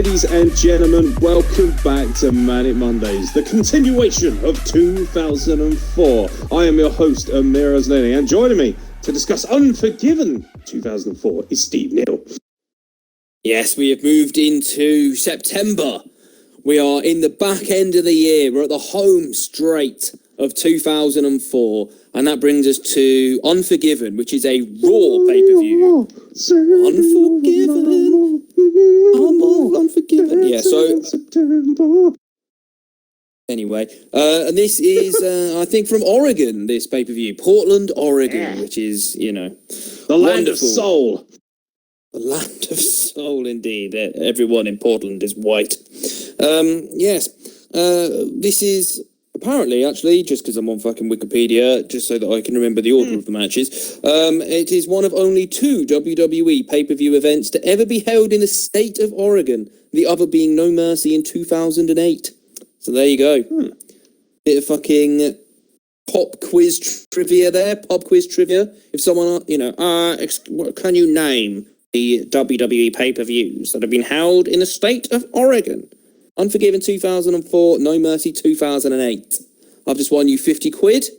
Ladies and gentlemen, welcome back to Manic Mondays, the continuation of 2004. I am your host, Amer and Steve, and joining me to discuss Unforgiven 2004 is Steve Neal. Yes, we have moved into September. We are in the back end of the year. We're at the home straight of 2004. And that brings us to Unforgiven, which is a Raw pay-per-view. Unforgiven. Unforgiven. Yeah, so... Anyway, and this is, I think, from Oregon, this pay-per-view. Portland, Oregon, which is, you know... The land of soul. The land of soul, indeed. Everyone in Portland is white. Yes. This is apparently, actually, just because I'm on fucking Wikipedia, just so that I can remember the order of the matches, it is one of only 2 WWE pay-per-view events to ever be held in the state of Oregon, the other being No Mercy in 2008. So there you go. Bit of fucking pop quiz trivia there. Pop quiz trivia. If someone, what can you name the WWE pay-per-views that have been held in the state of Oregon? Unforgiven 2004, No Mercy 2008. I've just won you 50 quid.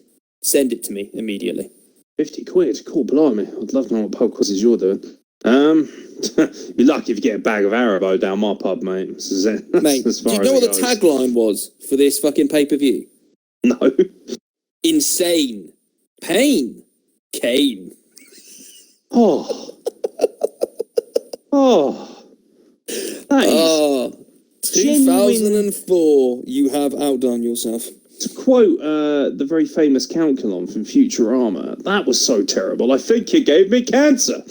Send it to me immediately. 50 quid? Cool, blimey. I'd love to know what pub quizzes you're doing. You're lucky if you get a bag of Haribo down my pub, mate. Mate, do you know what the tagline was for this fucking pay-per-view? No. Insane. Pain. Kane. Oh. That is 2004, you have outdone yourself. To quote the very famous Calculon from Futurama, that was so terrible, I think it gave me cancer.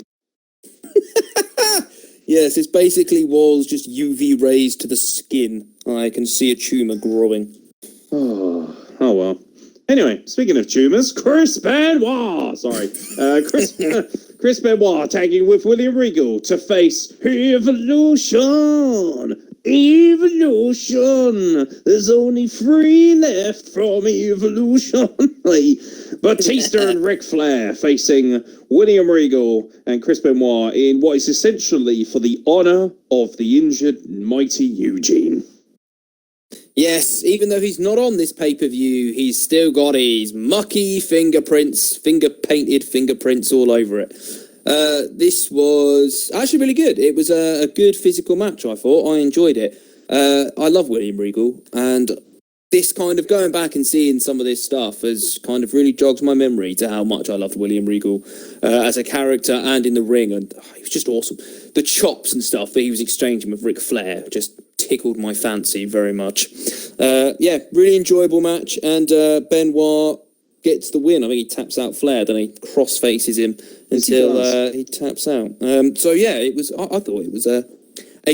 Yes, it basically was just UV rays to the skin. I can see a tumour growing. Oh well. Anyway, speaking of tumours, Chris Benoit! Sorry. Chris Benoit tagging with William Regal to face Evolution! Evolution! There's only 3 left from Evolution! Batista and Ric Flair facing William Regal and Chris Benoit in what is essentially for the honour of the injured mighty Eugene. Yes, even though he's not on this pay-per-view, he's still got his mucky fingerprints, finger-painted fingerprints all over it. This was actually really good. It was a good physical match, I thought. I enjoyed it. I love William Regal, and this kind of going back and seeing some of this stuff has kind of really jogged my memory to how much I loved William Regal as a character and in the ring, and he was just awesome. The chops and stuff that he was exchanging with Ric Flair just tickled my fancy very much. Yeah, really enjoyable match, and Benoit gets the win. I think he taps out Flair, then he cross-faces him until he taps out. So yeah, it was. I thought it was a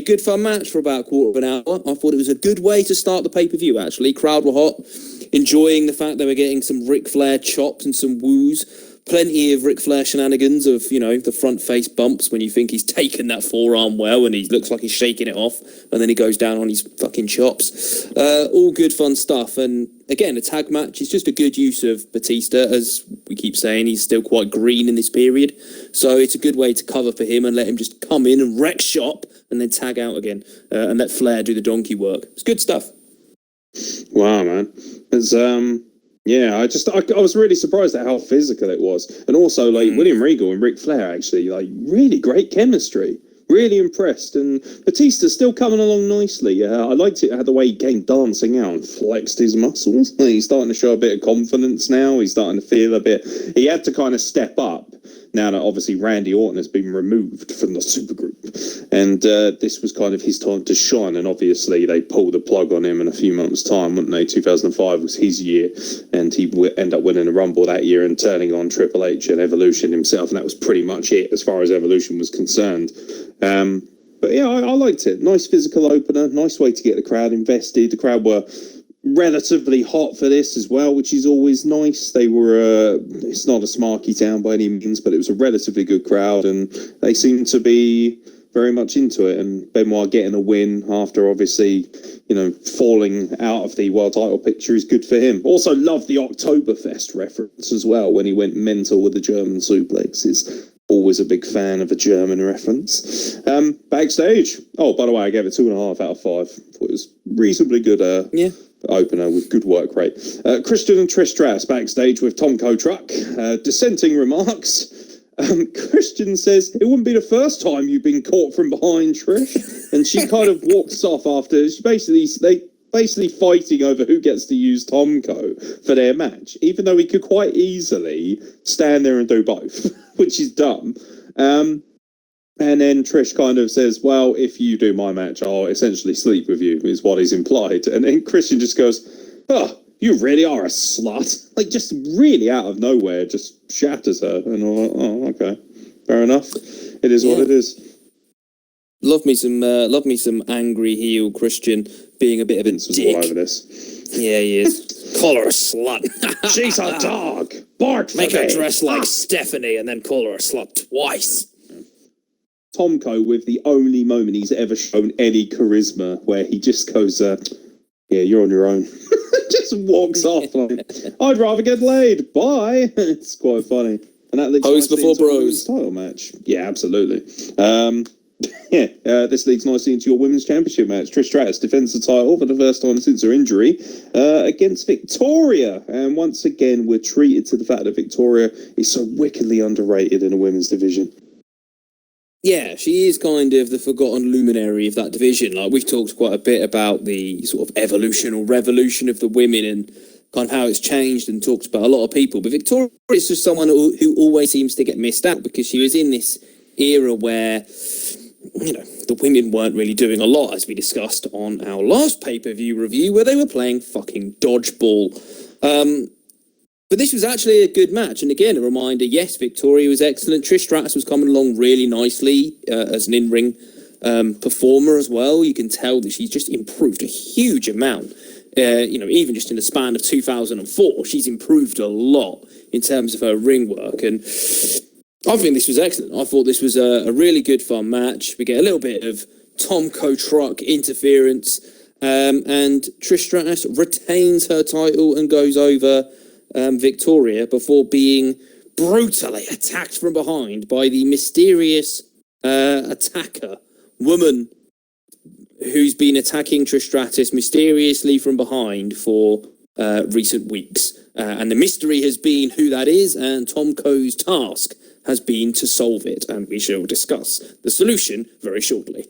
good fun match for about a quarter of an hour. I thought it was a good way to start the pay-per-view, actually. Crowd were hot, enjoying the fact they were getting some Ric Flair chops and some woos. Plenty of Ric Flair shenanigans of, the front face bumps when you think he's taken that forearm well and he looks like he's shaking it off, and then he goes down on his fucking chops. All good fun stuff. And again, a tag match is just a good use of Batista. As we keep saying, he's still quite green in this period. So it's a good way to cover for him and let him just come in and wreck shop and then tag out again and let Flair do the donkey work. It's good stuff. Wow, man. It's, yeah, I was really surprised at how physical it was. And also, William Regal and Ric Flair, actually, really great chemistry. Really impressed. And Batista's still coming along nicely. I liked it, the way he came dancing out and flexed his muscles. He's starting to show a bit of confidence now. He's starting to feel a bit... He had to kind of step up now that obviously Randy Orton has been removed from the supergroup. And this was kind of his time to shine. And obviously they pulled the plug on him in a few months' time, wouldn't they? 2005 was his year. And he ended up winning the Rumble that year and turning on Triple H and Evolution himself. And that was pretty much it as far as Evolution was concerned. But yeah, I liked it. Nice physical opener. Nice way to get the crowd invested. The crowd were relatively hot for this as well, which is always nice. They were, it's not a smarky town by any means, but it was a relatively good crowd and they seemed to be very much into it. And Benoit getting a win after obviously, falling out of the world title picture is good for him. Also love the Oktoberfest reference as well when he went mental with the German suplexes. Always a big fan of a German reference. Backstage. Oh, by the way, I gave it 2.5 out of 5. Thought it was reasonably good. Opener with good work rate. Christian and Trish Stratus backstage with Tomko truck. Dissenting remarks. Christian says it wouldn't be the first time you've been caught from behind, Trish, and she kind of walks off after. She basically fighting over who gets to use Tomko for their match, even though he could quite easily stand there and do both, which is dumb. And then Trish kind of says, well, if you do my match, I'll essentially sleep with you, is what is implied. And then Christian just goes, oh, you really are a slut. Like, just really out of nowhere, just shatters her. And I'm like, oh, okay, fair enough. It is what it is. Love me some angry heel Christian being a bit of a Vince was dick. all over this. Yeah, he is. Call her a slut. She's a dog. Bark for Make her me. dress like Stephanie and then call her a slut twice. Tomko with the only moment he's ever shown any charisma, where he just goes, yeah, you're on your own. Just walks off like, I'd rather get laid. Bye. It's quite funny. And that leads Pose before bros. women's title match. Yeah, absolutely. This leads nicely into your women's championship match. Trish Stratus defends the title for the first time since her injury against Victoria. And once again, we're treated to the fact that Victoria is so wickedly underrated in the women's division. Yeah, she is kind of the forgotten luminary of that division. Like, we've talked quite a bit about the sort of evolution or revolution of the women and kind of how it's changed and talked about a lot of people. But Victoria is just someone who always seems to get missed out because she was in this era where, you know, the women weren't really doing a lot, as we discussed on our last pay-per-view review, where they were playing fucking dodgeball. But this was actually a good match. And again, a reminder, yes, Victoria was excellent. Trish Stratus was coming along really nicely as an in-ring performer as well. You can tell that she's just improved a huge amount. Even just in the span of 2004, she's improved a lot in terms of her ring work. And I think this was excellent. I thought this was a really good, fun match. We get a little bit of Tomko truck interference. And Trish Stratus retains her title and goes over Victoria before being brutally attacked from behind by the mysterious attacker woman who's been attacking Trish Stratus mysteriously from behind for recent weeks. And the mystery has been who that is, and Tomko's task has been to solve it, and we shall discuss the solution very shortly.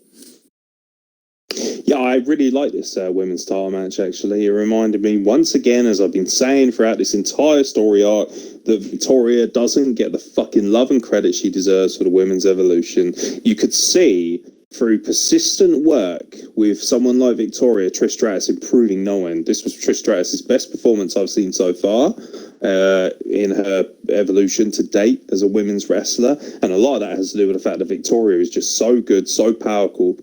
Yeah, I really like this women's title match, actually. It reminded me, once again, as I've been saying throughout this entire story arc, that Victoria doesn't get the fucking love and credit she deserves for the women's evolution. You could see, through persistent work with someone like Victoria, Trish Stratus improving no end. This was Trish Stratus' best performance I've seen so far in her evolution to date as a women's wrestler, and a lot of that has to do with the fact that Victoria is just so good, so powerful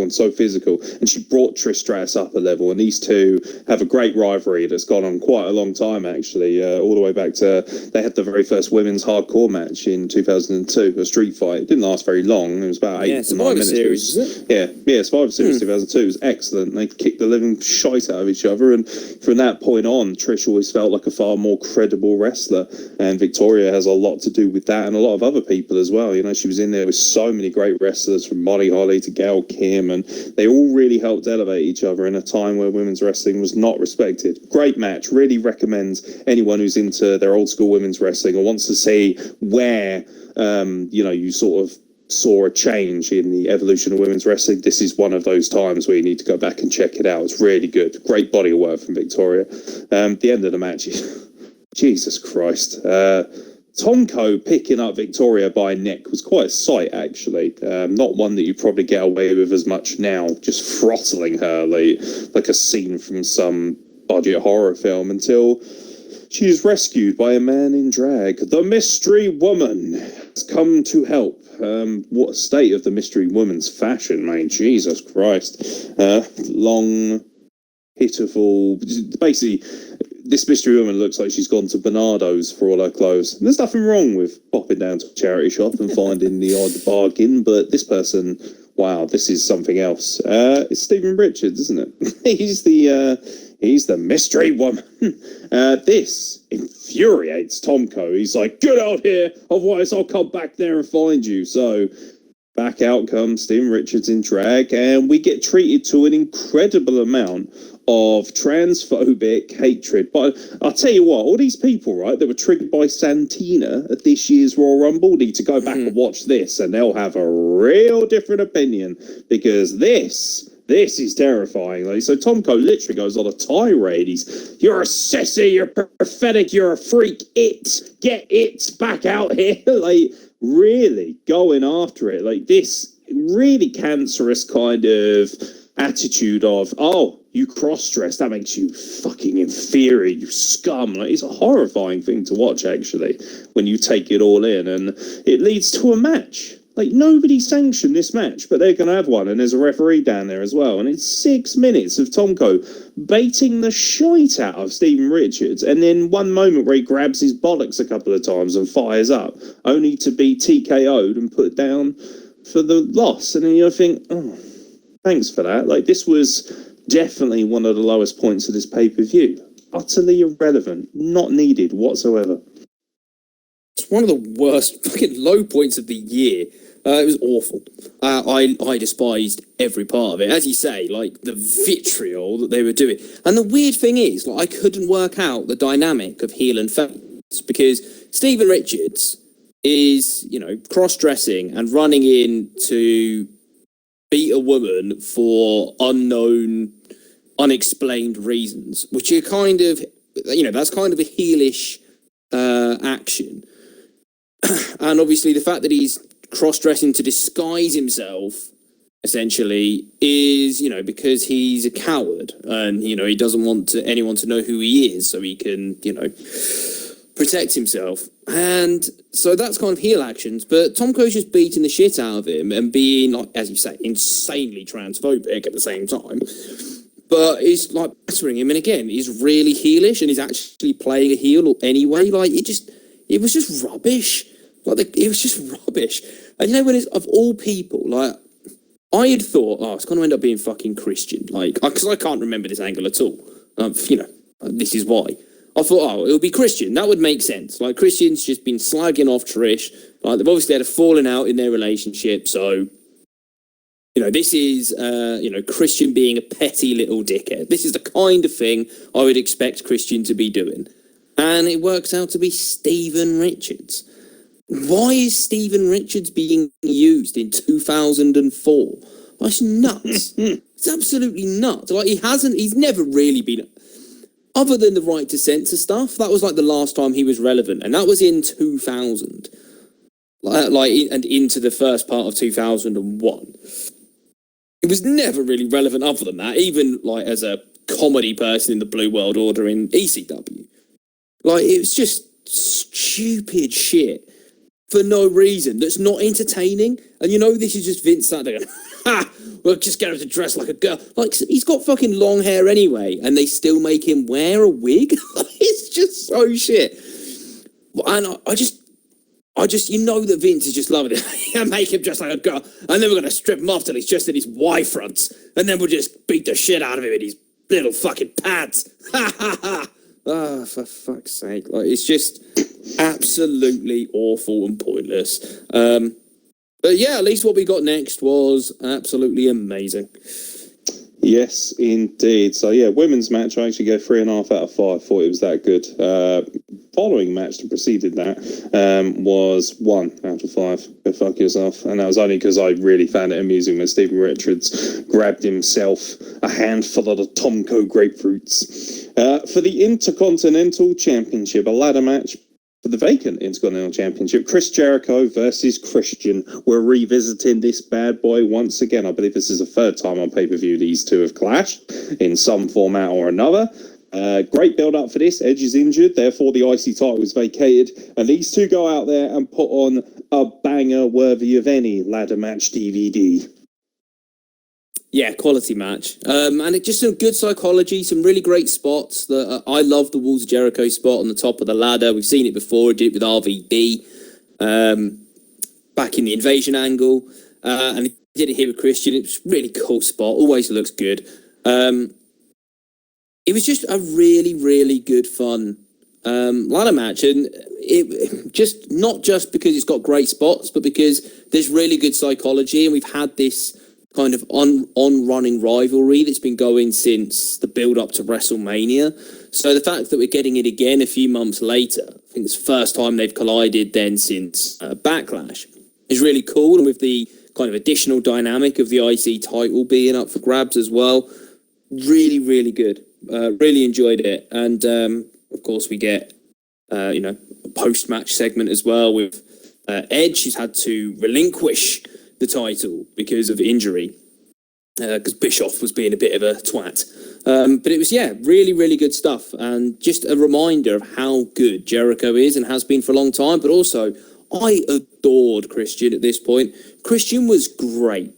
and so physical, and she brought Trish Stratus up a level, and these two have a great rivalry that's gone on quite a long time, actually, all the way back to, they had the very first women's hardcore match in 2002, a street fight. It didn't last very long, it was about 8 to 9 minutes. Series, is it? Yeah, Survivor Series 2002 was excellent. They kicked the living shite out of each other, and from that point on, Trish always felt like a far more credible wrestler, and Victoria has a lot to do with that, and a lot of other people as well. You know, she was in there with so many great wrestlers, from Molly Holly to Gail Kim, and they all really helped elevate each other in a time where women's wrestling was not respected. Great match. Really recommend anyone who's into their old school women's wrestling or wants to see where you sort of saw a change in the evolution of women's wrestling. This is one of those times where you need to go back and check it out. It's really good. Great body of work from Victoria. The end of the match is Jesus Christ. Tomko picking up Victoria by neck was quite a sight, actually. Not one that you probably get away with as much now, just throttling her like a scene from some budget horror film, until she is rescued by a man in drag. The mystery woman has come to help. What a state of the mystery woman's fashion, mate. Jesus Christ. Long, pitiful. Basically, this mystery woman looks like she's gone to Bernardo's for all her clothes. And there's nothing wrong with popping down to a charity shop and finding the odd bargain, but this person, wow, this is something else. It's Stephen Richards, isn't it? He's the mystery woman. This infuriates Tomko. He's like, get out here, otherwise I'll come back there and find you. So back out comes Steven Richards in drag, and we get treated to an incredible amount of transphobic hatred. But I'll tell you what, all these people, right, that were triggered by Santina at this year's Royal Rumble need to go back and watch this, and they'll have a real different opinion, because this is terrifying. Like, so Tomko literally goes on a tirade. You're a sissy, you're pathetic, you're a freak, get it back out here. Like, really going after it. Like, this really cancerous kind of attitude of, oh, you cross-dress, that makes you fucking inferior, you scum. Like, it's a horrifying thing to watch, actually, when you take it all in, and it leads to a match. Like, nobody sanctioned this match, but they're going to have one, and there's a referee down there as well, and it's 6 minutes of Tomko baiting the shite out of Steven Richards, and then one moment where he grabs his bollocks a couple of times and fires up, only to be TKO'd and put down for the loss. And then you think, oh, thanks for that. Like, this was definitely one of the lowest points of this pay-per-view. Utterly irrelevant, not needed whatsoever. It's one of the worst fucking low points of the year. It was awful. I despised every part of it. As you say, like, the vitriol that they were doing. And the weird thing is, like, I couldn't work out the dynamic of heel and face, because Steven Richards is, you know, cross-dressing and running in to beat a woman for unknown, unexplained reasons, which are kind of, you know, that's kind of a heelish action. And obviously the fact that he's cross-dressing to disguise himself, essentially, is, you know, because he's a coward and, you know, he doesn't want anyone to know who he is, so he can, you know, protect himself. And so that's kind of heel actions, but Tomko's just beating the shit out of him and being, like, as you say, insanely transphobic at the same time. But he's, like, battering him, and again, he's really heelish, and he's actually playing a heel anyway. Like, it was just rubbish. Like, it was just rubbish. And you know, when it's, of all people, like, I had thought, oh, it's going to end up being fucking Christian. Like, because I can't remember this angle at all. You know, this is why. I thought, oh, it'll be Christian. That would make sense. Like, Christian's just been slagging off Trish. Like, they've obviously had a falling out in their relationship. So, you know, this is, you know, Christian being a petty little dickhead. This is the kind of thing I would expect Christian to be doing. And it works out to be Steven Richards. Why is Steven Richards being used in 2004? That's nuts. It's absolutely nuts. Like, he's never really been, other than the right to censor stuff, that was like the last time he was relevant, and that was in 2000. Like, and into the first part of 2001. It was never really relevant other than that, even like as a comedy person in the Blue World Order in ECW. Like, it was just stupid shit for no reason that's not entertaining. And you know, this is just Vince sat there going, ha, we'll just get him to dress like a girl. Like, he's got fucking long hair anyway, and they still make him wear a wig. It's just so shit. And I just, you know that Vince is just loving it. Make him dress like a girl, and then we're going to strip him off till he's just in his Y fronts, and then we'll just beat the shit out of him in his little fucking pads. Ha ha ha. Oh, for fuck's sake. Like, it's just absolutely awful and pointless. But yeah, at least what we got next was absolutely amazing. Yes, indeed. So yeah, women's match, I actually gave 3.5 out of 5. Thought it was that good. Following match that preceded that was 1 out of 5. Go fuck yourself. And that was only because I really found it amusing when Steven Richards grabbed himself a handful of the Tomko grapefruits. For the Intercontinental Championship, a ladder match for the vacant Intercontinental Championship, Chris Jericho versus Christian. We're revisiting this bad boy once again. I believe this is the third time on pay-per-view these two have clashed in some format or another. Great build-up for this. Edge is injured, therefore the IC title was vacated. And these two go out there and put on a banger worthy of any ladder match DVD. Yeah, quality match. And it just some good psychology, some really great spots. I love the Walls of Jericho spot on the top of the ladder. We've seen it before. He did it with RVD back in the invasion angle. And he did it here with Christian. It was a really cool spot. Always looks good. It was just a really, really good fun ladder match, and it just not just because it's got great spots, but because there's really good psychology, and we've had this kind of on running rivalry that's been going since the build up to WrestleMania. So the fact that we're getting it again a few months later, I think it's the first time they've collided then since Backlash, is really cool. And with the kind of additional dynamic of the IC title being up for grabs as well, really, really good. Really enjoyed it. And of course we get, a post-match segment as well with Edge, who's had to relinquish the title because of injury, because Bischoff was being a bit of a twat. But it was, really, really good stuff. And just a reminder of how good Jericho is and has been for a long time. But also, I adored Christian at this point. Christian was great.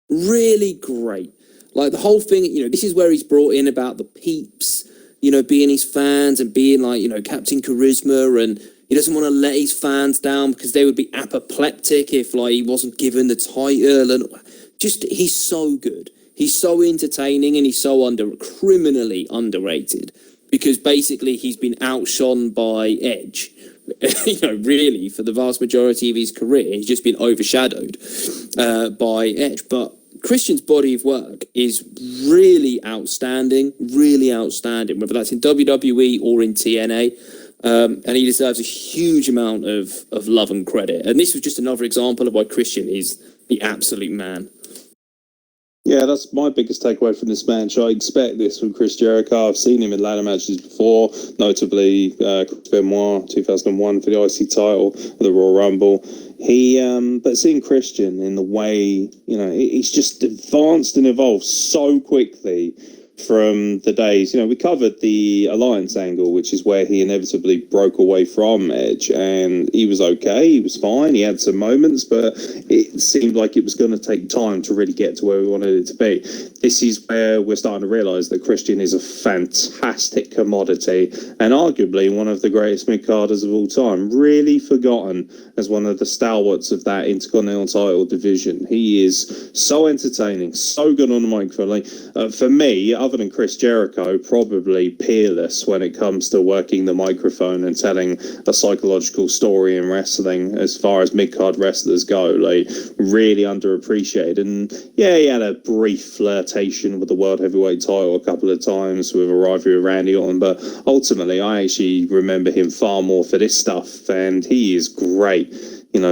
Really great. Like the whole thing, this is where he's brought in about the peeps, being his fans and being like, Captain Charisma, and he doesn't want to let his fans down because they would be apoplectic if like he wasn't given the title, and just he's so good. He's so entertaining, and he's so criminally underrated because basically he's been outshone by Edge. Really for the vast majority of his career, he's just been overshadowed by Edge. But Christian's body of work is really outstanding, whether that's in WWE or in TNA. And he deserves a huge amount of love and credit. And this was just another example of why Christian is the absolute man. Yeah, that's my biggest takeaway from this match. I expect this from Chris Jericho. I've seen him in ladder matches before, notably Chris Benoit 2001 for the IC title, the Royal Rumble. But seeing Christian in the way, he's just advanced and evolved so quickly from the days, we covered the Alliance angle, which is where he inevitably broke away from Edge, and he was okay, he was fine, he had some moments, but it seemed like it was going to take time to really get to where we wanted it to be. This is where we're starting to realise that Christian is a fantastic commodity, and arguably one of the greatest mid-carders of all time, really forgotten as one of the stalwarts of that Intercontinental title division. He is so entertaining, so good on the microphone. For me, other than Chris Jericho, probably peerless when it comes to working the microphone and telling a psychological story in wrestling as far as mid-card wrestlers go. Really underappreciated. And he had a brief flirtation with the World Heavyweight title a couple of times with a rivalry with Randy Orton, but ultimately I actually remember him far more for this stuff, and he is great.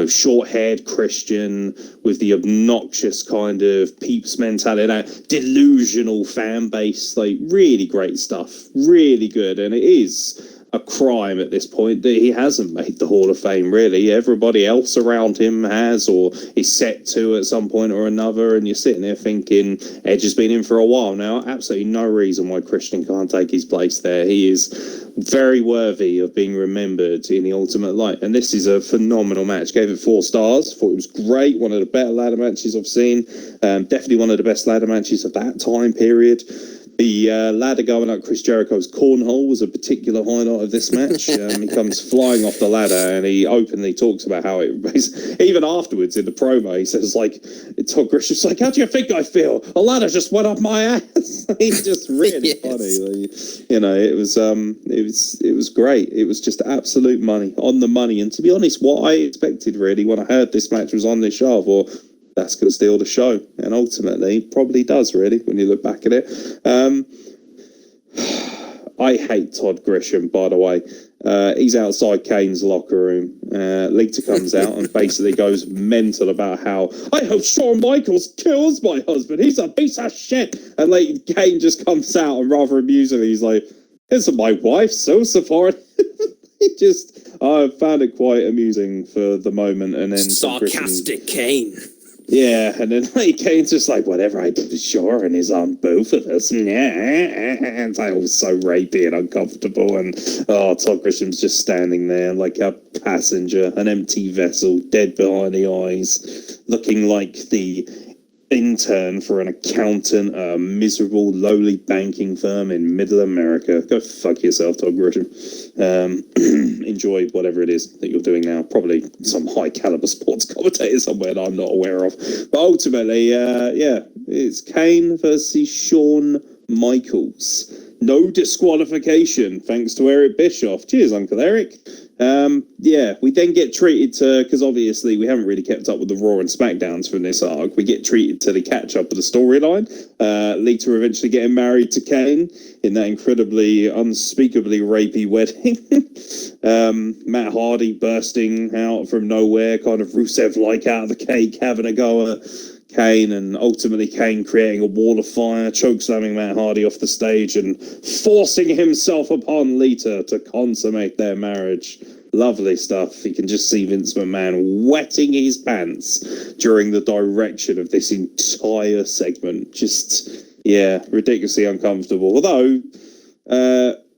Short-haired Christian with the obnoxious kind of peeps mentality, that delusional fan base, really great stuff, really good. And it is a crime at this point that he hasn't made the Hall of Fame, really. Everybody else around him has, or is set to at some point or another, and you're sitting there thinking, Edge has been in for a while now. Absolutely no reason why Christian can't take his place there. He is very worthy of being remembered in the ultimate light, and this is a phenomenal match. Gave it 4 stars, thought it was great, one of the better ladder matches I've seen, definitely one of the best ladder matches of that time period. The ladder going up Chris Jericho's cornhole was a particular highlight of this match. He comes flying off the ladder, and he openly talks about how it, even afterwards in the promo, he says, Todd Grisham's like, how do you think I feel? A ladder just went up my ass. He's just really funny. It was great. It was just absolute money, on the money. And to be honest, what I expected really when I heard this match was on this show, I thought, that's going to steal the show, and ultimately probably does, really, when you look back at it. I hate Todd Grisham, by the way. He's outside Kane's locker room. Lita comes out and basically goes mental about how, I hope Shawn Michaels kills my husband, he's a piece of shit. And Kane just comes out and rather amusingly, he's like, isn't my wife so supportive? I found it quite amusing for the moment. And then sarcastic Kane. Yeah, and then Kane's just like, whatever I do to Shawn is on both of us. And I was so rapey and uncomfortable. And Todd Grisham's just standing there like a passenger, an empty vessel, dead behind the eyes, looking like the intern for an accountant, a miserable, lowly banking firm in middle America. Go fuck yourself, Todd Grisham. Enjoy whatever it is that you're doing now. Probably some high caliber sports commentator somewhere that I'm not aware of. But ultimately, it's Kane versus Shawn Michaels. no disqualification, thanks to Eric Bischoff. Cheers, Uncle Eric. We then get treated to, because obviously we haven't really kept up with the Raw and SmackDowns from this arc, we get treated to the catch-up of the storyline. Lita eventually getting married to Kane in that incredibly, unspeakably rapey wedding. Matt Hardy bursting out from nowhere, kind of Rusev-like out of the cake, having a go at Kane, and ultimately Kane creating a wall of fire, chokeslamming Matt Hardy off the stage and forcing himself upon Lita to consummate their marriage. Lovely stuff. You can just see Vince McMahon wetting his pants during the direction of this entire segment. Just, ridiculously uncomfortable. Although,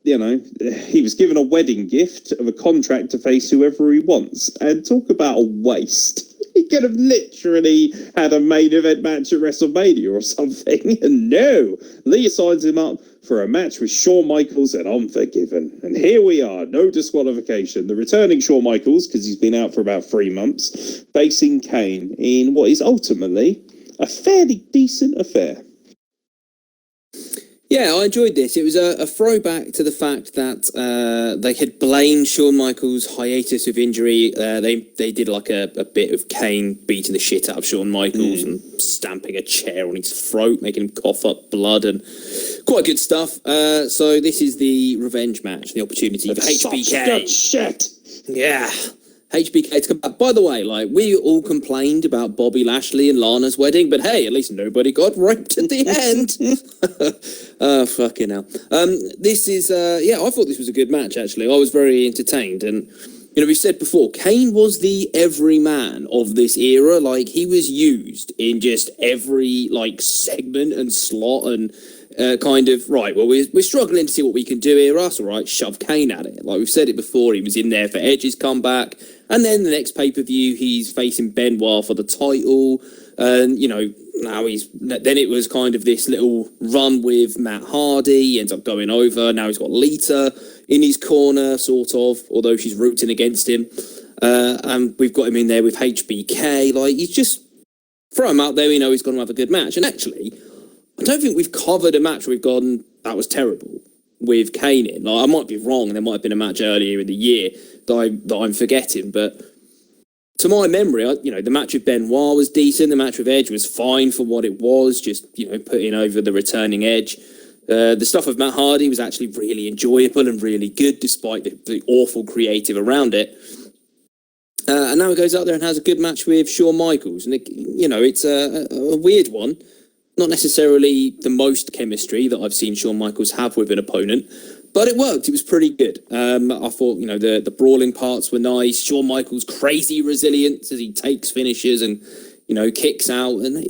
he was given a wedding gift of a contract to face whoever he wants. And talk about a waste. He could have literally had a main event match at WrestleMania or something. And no, Lee signs him up for a match with Shawn Michaels at Unforgiven. And here we are, no disqualification. The returning Shawn Michaels, because he's been out for about 3 months, facing Kane in what is ultimately a fairly decent affair. Yeah, I enjoyed this. It was a throwback to the fact that they had blamed Shawn Michaels' hiatus of injury. They did like a bit of Kane beating the shit out of Shawn Michaels and stamping a chair on his throat, making him cough up blood, and quite good stuff. So this is the revenge match, the opportunity for HBK. Good shit. Yeah. HBK to come back. By the way, we all complained about Bobby Lashley and Lana's wedding, but hey, at least nobody got raped at the end. Oh, fucking hell. This is, I thought this was a good match, actually. I was very entertained. And, we've said before, Kane was the everyman of this era. He was used in just every, segment and slot and we're struggling to see what we can do here. Us, all right, shove Kane at it. We've said it before, he was in there for Edge's comeback. And then the next pay-per-view, he's facing Benoit for the title. And, now then it was kind of this little run with Matt Hardy. He ends up going over. Now he's got Lita in his corner, sort of, although she's rooting against him. And we've got him in there with HBK. He's just throw him out there. We know he's going to have a good match. And actually, I don't think we've covered a match where we've gone, that was terrible, with Kane in. I might be wrong, and there might have been a match earlier in the year that I'm forgetting, but to my memory, the match with Benoit was decent, the match with Edge was fine for what it was, just, putting over the returning Edge. The stuff with Matt Hardy was actually really enjoyable and really good, despite the awful creative around it. And now he goes out there and has a good match with Shawn Michaels, and it's a weird one. Not necessarily the most chemistry that I've seen Shawn Michaels have with an opponent, but it worked. It was pretty good. I thought, the brawling parts were nice. Shawn Michaels' crazy resilience as he takes finishes and, kicks out and,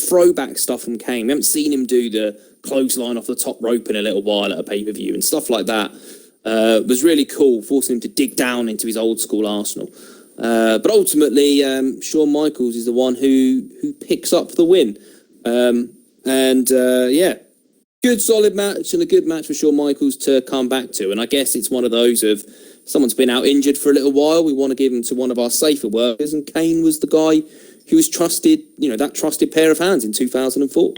throwback stuff from Kane. We haven't seen him do the clothesline off the top rope in a little while at a pay-per-view and stuff like that. Was really cool, forcing him to dig down into his old school arsenal. But ultimately, Shawn Michaels is the one who picks up the win. Good solid match and a good match for Shawn Michaels to come back to. And I guess it's one of those of someone's been out injured for a little while. We want to give him to one of our safer workers. And Kane was the guy who was trusted, that trusted pair of hands in 2004.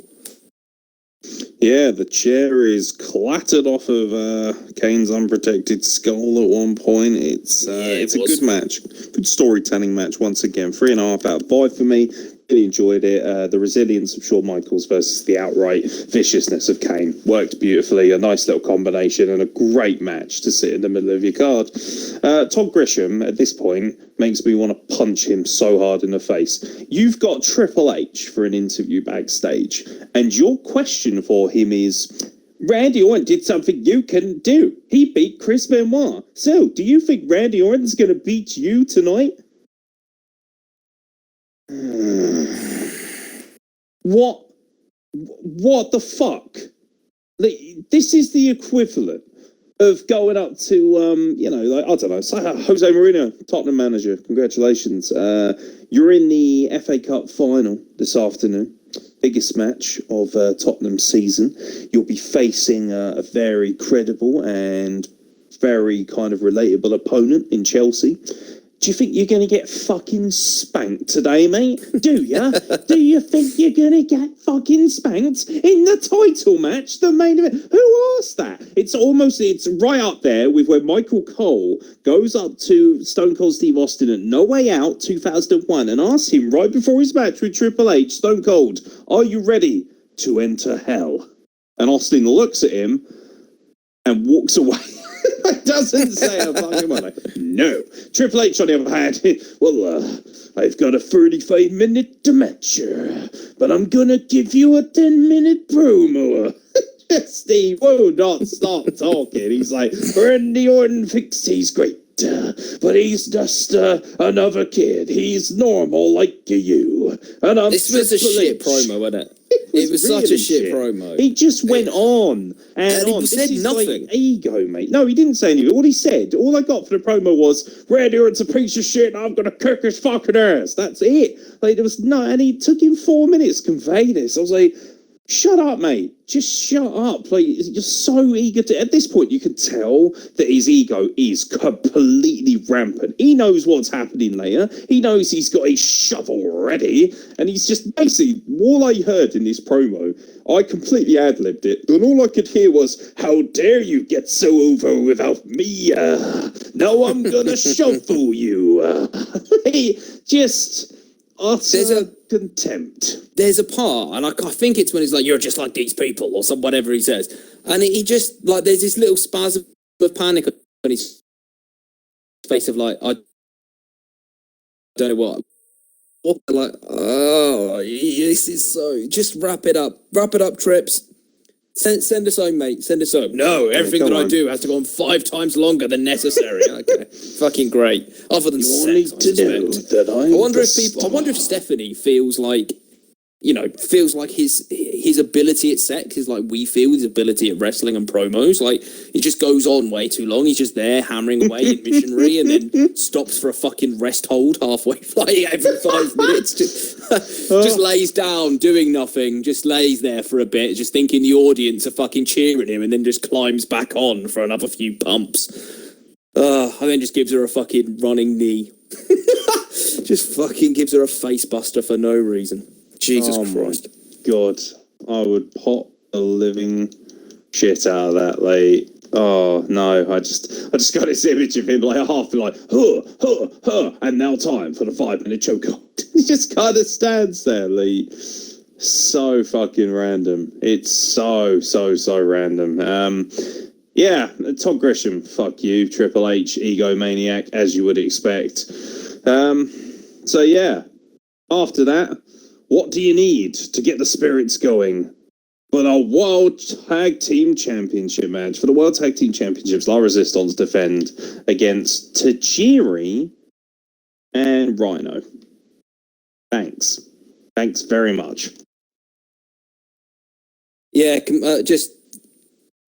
Yeah, the chair is clattered off of Kane's unprotected skull at one point. It's a good match. Good storytelling match once again. 3.5 out of 5 for me. Really enjoyed it. The resilience of Shawn Michaels versus the outright viciousness of Kane worked beautifully. A nice little combination and a great match to sit in the middle of your card. Todd Grisham, at this point, makes me want to punch him so hard in the face. You've got Triple H for an interview backstage, and your question for him is, Randy Orton did something you couldn't do. He beat Chris Benoit. So, do you think Randy Orton's going to beat you tonight? What the fuck? This is the equivalent of going up to, I don't know, say Jose Mourinho, Tottenham manager. Congratulations. You're in the FA Cup final this afternoon. Biggest match of Tottenham's season. You'll be facing a very credible and very kind of relatable opponent in Chelsea. do you think you're going to get fucking spanked today, mate? Do ya? Do you think you're going to get fucking spanked in the title match, the main event? Who asked that? It's right up there with where Michael Cole goes up to Stone Cold Steve Austin at No Way Out 2001 and asks him right before his match with Triple H, Stone Cold, are you ready to enter hell? And Austin looks at him and walks away. Doesn't say a fucking word. No. Triple H, on the other hand, I've got a 35-minute match, but I'm gonna give you a 10-minute promo. Steve will not stop talking. He's like, Randy Orton thinks he's great, but he's just another kid. He's normal like you. And this was a shit promo, wasn't it? It was really such a shit promo. He just went on and on. He said nothing. Like ego, mate. No, he didn't say anything. All I got for the promo was, Randy Orton's a piece of shit and I'm going to kick his fucking ass. That's it. Like, there was no, and he took him 4 minutes to convey this. I was like, shut up, mate. Just shut up. Like, you're so eager to... At this point, you can tell that his ego is completely rampant. He knows what's happening later. He knows he's got his shovel ready. And he's just basically... All I heard in this promo, I completely ad-libbed it. And all I could hear was, how dare you get so over without me? Now I'm going to shovel you. He just... utter contempt. There's a part, and I think it's when he's like, you're just like these people, or whatever he says. And he just, like, there's this little spasm of panic on his face of like, I don't know what. Like, oh, this is so, just wrap it up, Trips. Send us home, mate. Send us home. No, everything that I do has to go on 5 times longer than necessary. Okay, fucking great. Other than sex, I wonder if Stephanie feels like, feels like his ability at sex is like we feel his ability at wrestling and promos. Like, he just goes on way too long. He's just there hammering away in missionary and then stops for a fucking rest hold halfway, like every 5 minutes. Just lays down, doing nothing, just lays there for a bit, just thinking the audience are fucking cheering him, and then just climbs back on for another few pumps. And then just gives her a fucking running knee. Just fucking gives her a face buster for no reason. Jesus Christ. God, I would pop the living shit out of that. Like, oh no, I just got this image of him like half like, and now time for the 5-minute chokehold. He just kind of stands there, like, so fucking random. It's so random. Yeah, Tom Grisham, fuck you, Triple H, egomaniac, as you would expect. So yeah, after that, what do you need to get the spirits going? For the World Tag Team Championship match. For the World Tag Team Championships, La Resistance defend against Tajiri and Rhino. Thanks very much. Yeah,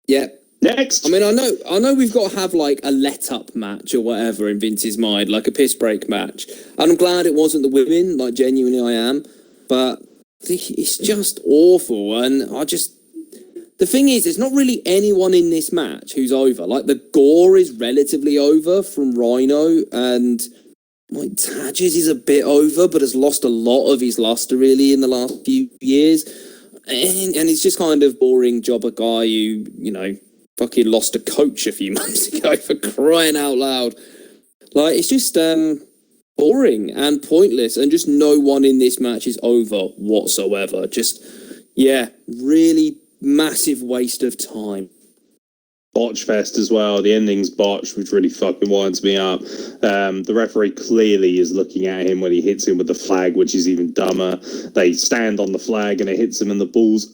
yeah. Next. I mean, I know we've got to have like a let-up match or whatever in Vince's mind, like a piss break match. And I'm glad it wasn't the women, like genuinely I am. But it's just awful, and the thing is, there's not really anyone in this match who's over. Like, the gore is relatively over from Rhino, and like Tages is a bit over, but has lost a lot of his luster really in the last few years, and he's just kind of boring jobber guy who, fucking lost a coach a few months ago, for crying out loud. Like, it's just boring and pointless, and just no one in this match is over whatsoever. Just, yeah, really massive waste of time. Botch fest as well. The ending's botched, which really fucking winds me up. The referee clearly is looking at him when he hits him with the flag, which is even dumber. They stand on the flag and it hits him in the balls.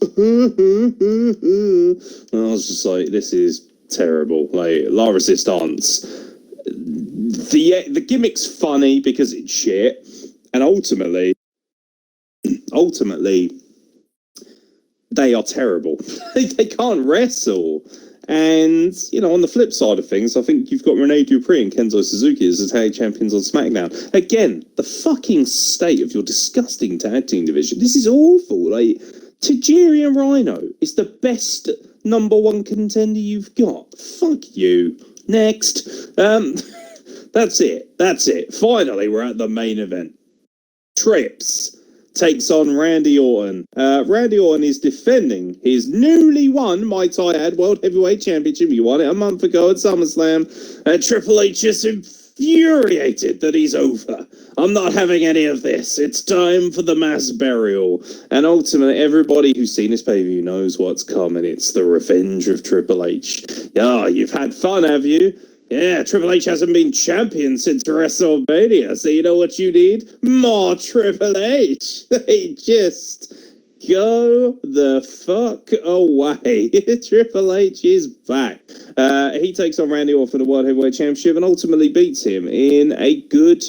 And I was just like, this is terrible. Like, La Resistance. The gimmick's funny because it's shit, and ultimately, they are terrible. They can't wrestle. And, on the flip side of things, I think you've got Rene Dupree and Kenzo Suzuki as the tag champions on SmackDown. Again, the fucking state of your disgusting tag team division. This is awful. Like, Tajiri and Rhino is the best number one contender you've got. Fuck you. Next. That's it. Finally, we're at the main event. Trips takes on Randy Orton. Randy Orton is defending his newly won, might I add, World Heavyweight Championship. He won it a month ago at SummerSlam. Triple H is infuriated that he's over. I'm not having any of this. It's time for the mass burial. And ultimately, everybody who's seen this pay-per-view knows what's coming. It's the revenge of Triple H. Yeah, you've had fun, have you? Yeah, Triple H hasn't been champion since WrestleMania, so you know what you need? More Triple H. They just go the fuck away. Triple H is back. He takes on Randy Orton for the World Heavyweight Championship and ultimately beats him in a good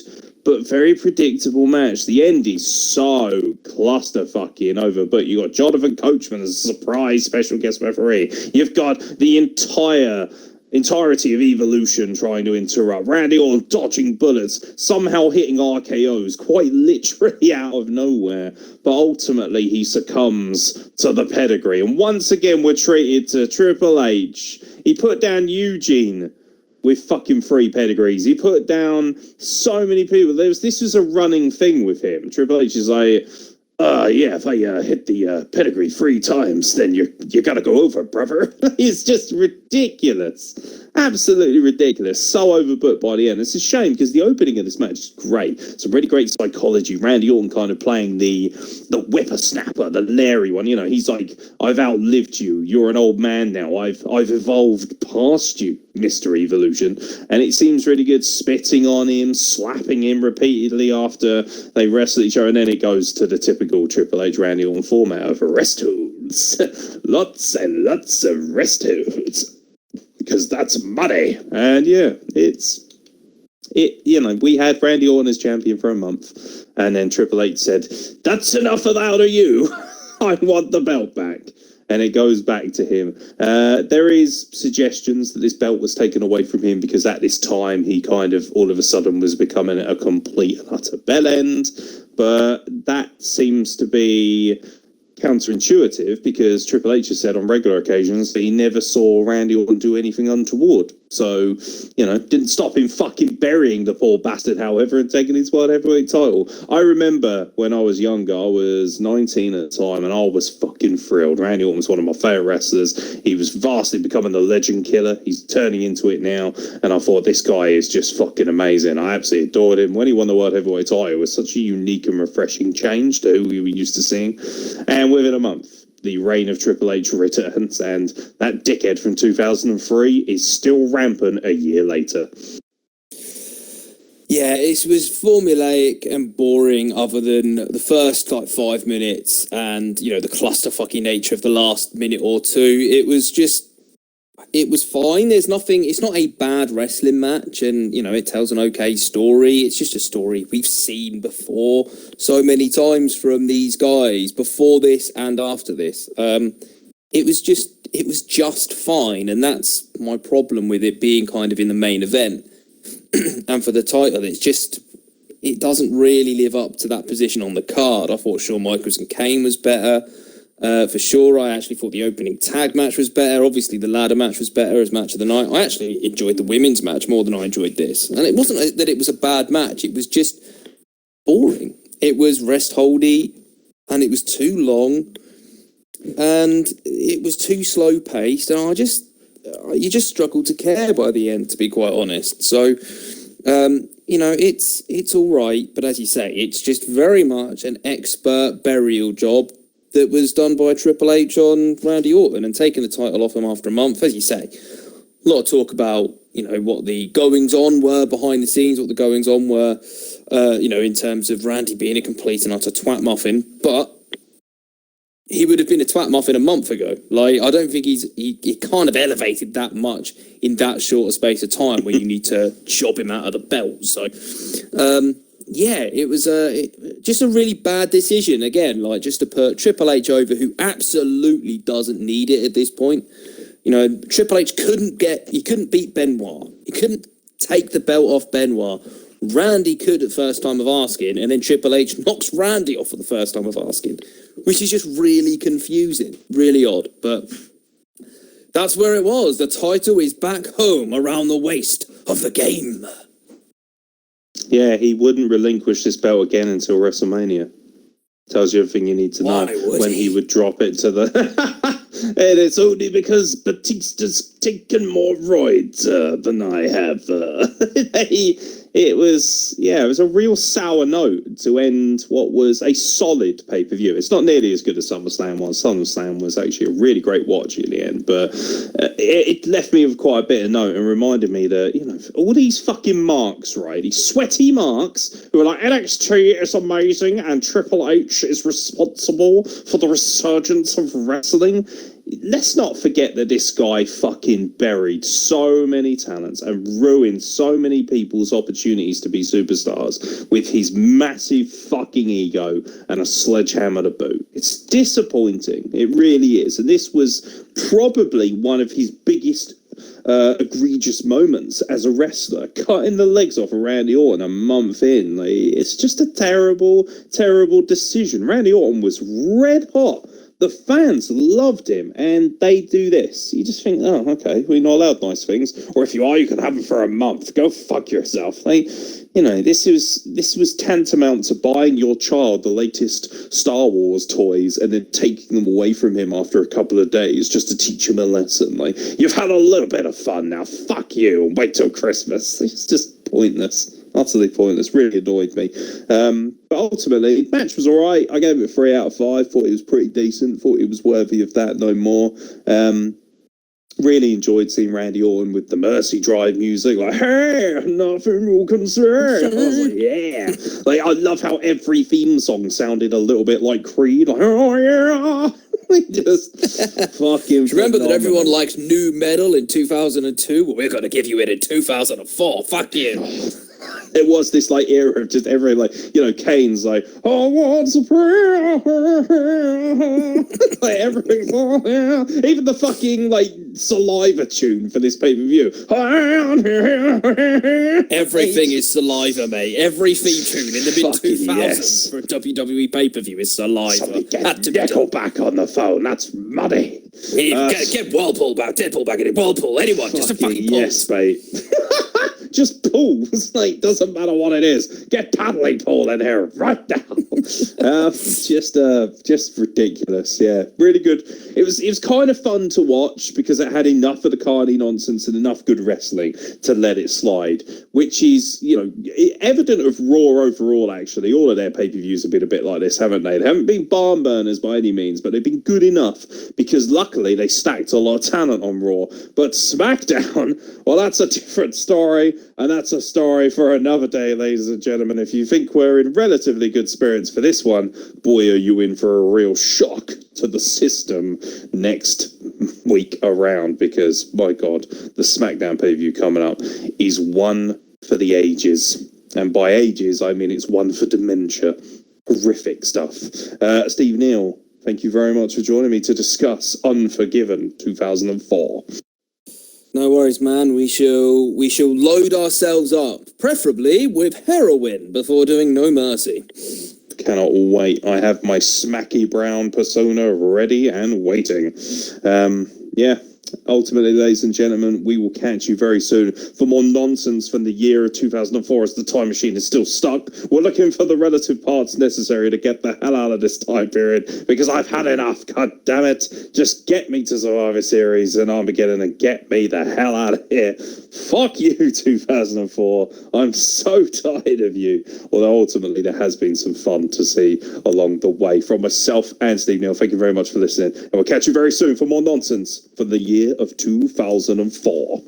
but very predictable match. The end is so clusterfucking over, but you got Jonathan Coachman as a surprise special guest referee. You've got the entirety of Evolution trying to interrupt. Randy Orton dodging bullets, somehow hitting RKOs quite literally out of nowhere, but ultimately he succumbs to the pedigree. And once again we're treated to Triple H. He put down Eugene with fucking 3 pedigrees. He put down so many people. This was a running thing with him. Triple H is like, yeah, if I hit the pedigree 3 times, then you gotta go over, brother. It's just ridiculous. Absolutely ridiculous. So overbooked by the end. It's a shame because the opening of this match is great. Some really great psychology. Randy Orton kind of playing the whippersnapper, the Larry one. You know, he's like, I've outlived you. You're an old man now. I've evolved past you, Mr. Evolution. And it seems really good, spitting on him, slapping him repeatedly after they wrestle each other, and then it goes to the typical Triple H Randy Orton format of rest holds. Lots and lots of rest holds. Because that's money. And yeah, we had Randy Orton as champion for a month, and then Triple H said, that's enough of out of you. I want the belt back. And it goes back to him. There is suggestions that this belt was taken away from him because at this time he kind of all of a sudden was becoming a complete and utter bellend. But that seems to be counterintuitive because Triple H has said on regular occasions that he never saw Randy Orton do anything untoward. So, didn't stop him fucking burying the poor bastard, however, and taking his World Heavyweight title. I remember when I was younger, I was 19 at the time, and I was fucking thrilled. Randy Orton was one of my favourite wrestlers. He was vastly becoming the legend killer. He's turning into it now, and I thought, this guy is just fucking amazing. I absolutely adored him. When he won the World Heavyweight title, it was such a unique and refreshing change to who we were used to seeing. And within a month, the reign of Triple H returns, and that dickhead from 2003 is still rampant a year later. Yeah, it was formulaic and boring other than the first 5 minutes and, the clusterfucky nature of the last minute or two. It was fine. There's nothing, it's not a bad wrestling match, and, it tells an okay story. It's just a story we've seen before so many times from these guys, before this and after this. It was just fine, and that's my problem with it being kind of in the main event. And for the title, it doesn't really live up to that position on the card. I thought Shawn Michaels and Kane was better. For sure, I actually thought the opening tag match was better. Obviously, the ladder match was better as match of the night. I actually enjoyed the women's match more than I enjoyed this. And it wasn't that it was a bad match. It was just boring. It was rest-holdy, and it was too long, and it was too slow-paced, and you just struggled to care by the end, to be quite honest. So, it's all right, but as you say, it's just very much an expert burial job that was done by Triple H on Randy Orton and taking the title off him after a month. As you say, a lot of talk about, what the goings-on were behind the scenes, what the goings-on were, in terms of Randy being a complete and utter twat muffin, but he would have been a twat muffin a month ago. Like, I don't think he can't have elevated that much in that short a space of time where you need to job him out of the belt. So, it was just a really bad decision. Again, just to put Triple H over, who absolutely doesn't need it at this point. Triple H couldn't beat Benoit. He couldn't take the belt off Benoit. Randy could at first time of asking, and then Triple H knocks Randy off at the first time of asking, which is just really confusing, really odd. But that's where it was. The title is back home around the waist of the game. Yeah, he wouldn't relinquish this belt again until WrestleMania. Tells you everything you need to know when he would drop it to the... And it's only because Batista's taken more roids than I have. It was a real sour note to end what was a solid pay-per-view. It's not nearly as good as SummerSlam was. SummerSlam was actually a really great watch in the end, but it left me with quite a bit of note and reminded me that, you know, all these fucking marks, right? These sweaty marks who are like, NXT is amazing and Triple H is responsible for the resurgence of wrestling. Let's not forget that this guy fucking buried so many talents and ruined so many people's opportunities to be superstars with his massive fucking ego and a sledgehammer to boot. It's disappointing. It really is. And this was probably one of his biggest egregious moments as a wrestler, cutting the legs off of Randy Orton a month in. Like, it's just a terrible, terrible decision. Randy Orton was red hot. The fans loved him, and they do this. You just think, oh, okay, we're not allowed nice things. Or if you are, you can have them for a month. Go fuck yourself. Like, you know, this was tantamount to buying your child the latest Star Wars toys and then taking them away from him after a couple of days just to teach him a lesson. Like, you've had a little bit of fun now. Fuck you. And wait till Christmas. It's just pointless. Utterly pointless. Really annoyed me. But ultimately, the match was all right. I gave it a 3 out of 5. Thought it was pretty decent. Thought it was worthy of that, no more. Really enjoyed seeing Randy Orton with the Mercy Drive music. Like, hey, nothing will concern. I was like, yeah. Like, I love how every theme song sounded a little bit like Creed. Like, oh, yeah. Just fucking remember that everyone liked new metal in 2002? Well, we're going to give you it in 2004. Fuck you. It was this like era of just every, like, you know, Kane's like, oh, what's a prayer? Like everything's, oh, yeah. Even the fucking like Saliva tune for this pay-per-view. Everything is Saliva, mate. Every theme tune in the mid-2000s for a WWE pay-per-view is Saliva. Get back on the phone. That's muddy. Get Whirlpool back, Deadpool back in it. Whirlpool, anyone, just a fucking pull. Yes, mate. Just pull. It's like, doesn't matter what it is. Get paddling pool in here right now. Just ridiculous. Yeah, really good. It was kind of fun to watch because it had enough of the Cardi nonsense and enough good wrestling to let it slide, which is, you know, evident of Raw overall. Actually, all of their pay-per-views have been a bit like this, haven't they? They haven't been barn burners by any means, but they've been good enough because luckily they stacked a lot of talent on Raw. But SmackDown, well, that's a different story. And that's a story for another day, ladies and gentlemen. If you think we're in relatively good spirits for this one, boy, are you in for a real shock to the system next week around. Because, my God, the SmackDown pay-per-view coming up is one for the ages. And by ages, I mean it's one for dementia. Horrific stuff. Steve Neal, thank you very much for joining me to discuss Unforgiven 2004. No worries, man. We shall load ourselves up, preferably with heroin, before doing No Mercy. Cannot wait. I have my smacky brown persona ready and waiting. Yeah. Ultimately, ladies and gentlemen, we will catch you very soon for more nonsense from the year of 2004 as the time machine is still stuck. We're looking for the relative parts necessary to get the hell out of this time period because I've had enough. God damn it. Just get me to Survivor Series and Armageddon and get me the hell out of here. Fuck you, 2004. I'm so tired of you. Although ultimately there has been some fun to see along the way. From myself and Steve Neal, thank you very much for listening. And we'll catch you very soon for more nonsense from the year of 2004.